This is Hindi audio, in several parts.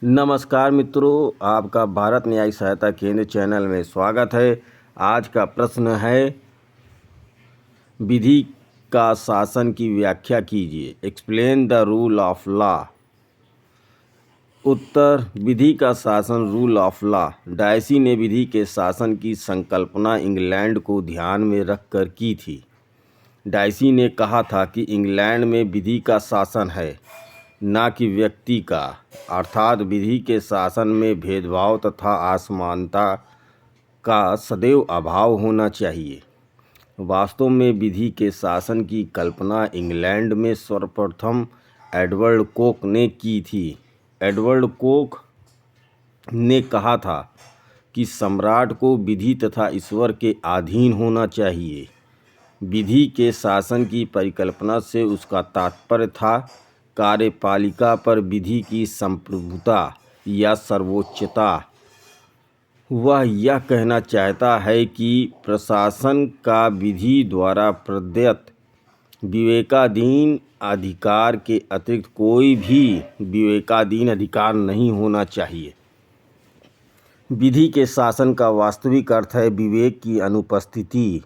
नमस्कार मित्रों, आपका भारत न्यायिक सहायता केंद्र चैनल में स्वागत है। आज का प्रश्न है, विधि का शासन की व्याख्या कीजिए। Explain the rule of law. उत्तर, विधि का शासन रूल ऑफ लॉ। डायसी ने विधि के शासन की संकल्पना इंग्लैंड को ध्यान में रखकर की थी। डायसी ने कहा था कि इंग्लैंड में विधि का शासन है, न कि व्यक्ति का, अर्थात विधि के शासन में भेदभाव तथा असमानता का सदैव अभाव होना चाहिए। वास्तव में विधि के शासन की कल्पना इंग्लैंड में सर्वप्रथम एडवर्ड कोक ने की थी। एडवर्ड कोक ने कहा था कि सम्राट को विधि तथा ईश्वर के अधीन होना चाहिए। विधि के शासन की परिकल्पना से उसका तात्पर्य था कार्यपालिका पर विधि की संप्रभुता या सर्वोच्चता। वह यह कहना चाहता है कि प्रशासन का विधि द्वारा प्रदत्त विवेकाधीन अधिकार के अतिरिक्त कोई भी विवेकाधीन अधिकार नहीं होना चाहिए। विधि के शासन का वास्तविक अर्थ है विवेक की अनुपस्थिति।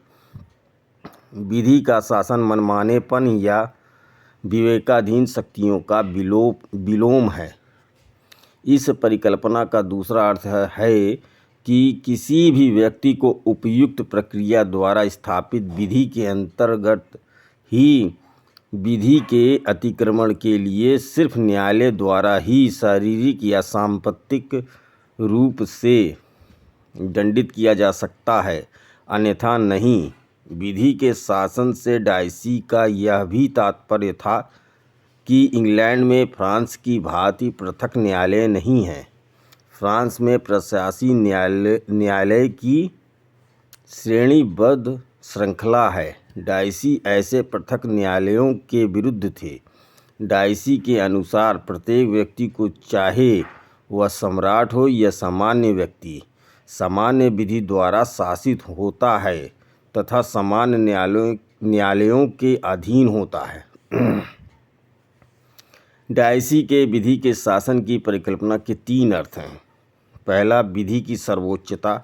विधि का शासन मनमानेपन या विवेकाधीन शक्तियों का विलोम है। इस परिकल्पना का दूसरा अर्थ है कि किसी भी व्यक्ति को उपयुक्त प्रक्रिया द्वारा स्थापित विधि के अंतर्गत ही विधि के अतिक्रमण के लिए सिर्फ न्यायालय द्वारा ही शारीरिक या सांपत्तिक रूप से दंडित किया जा सकता है, अन्यथा नहीं। विधि के शासन से डायसी का यह भी तात्पर्य था कि इंग्लैंड में फ्रांस की भांति पृथक न्यायालय नहीं है। फ्रांस में प्रशासनिक न्यायालय की श्रेणीबद्ध श्रृंखला है। डायसी ऐसे पृथक न्यायालयों के विरुद्ध थे। डायसी के अनुसार प्रत्येक व्यक्ति को, चाहे वह सम्राट हो या सामान्य व्यक्ति, सामान्य विधि द्वारा शासित होता है तथा सामान्य न्यायालयों के अधीन होता है। डायसी के विधि के शासन की परिकल्पना के तीन अर्थ हैं। पहला, विधि की सर्वोच्चता।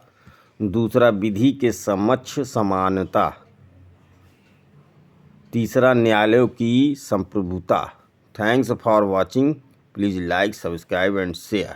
दूसरा, विधि के समक्ष समानता। तीसरा, न्यायालयों की संप्रभुता। Thanks for watching. Please like, subscribe and share.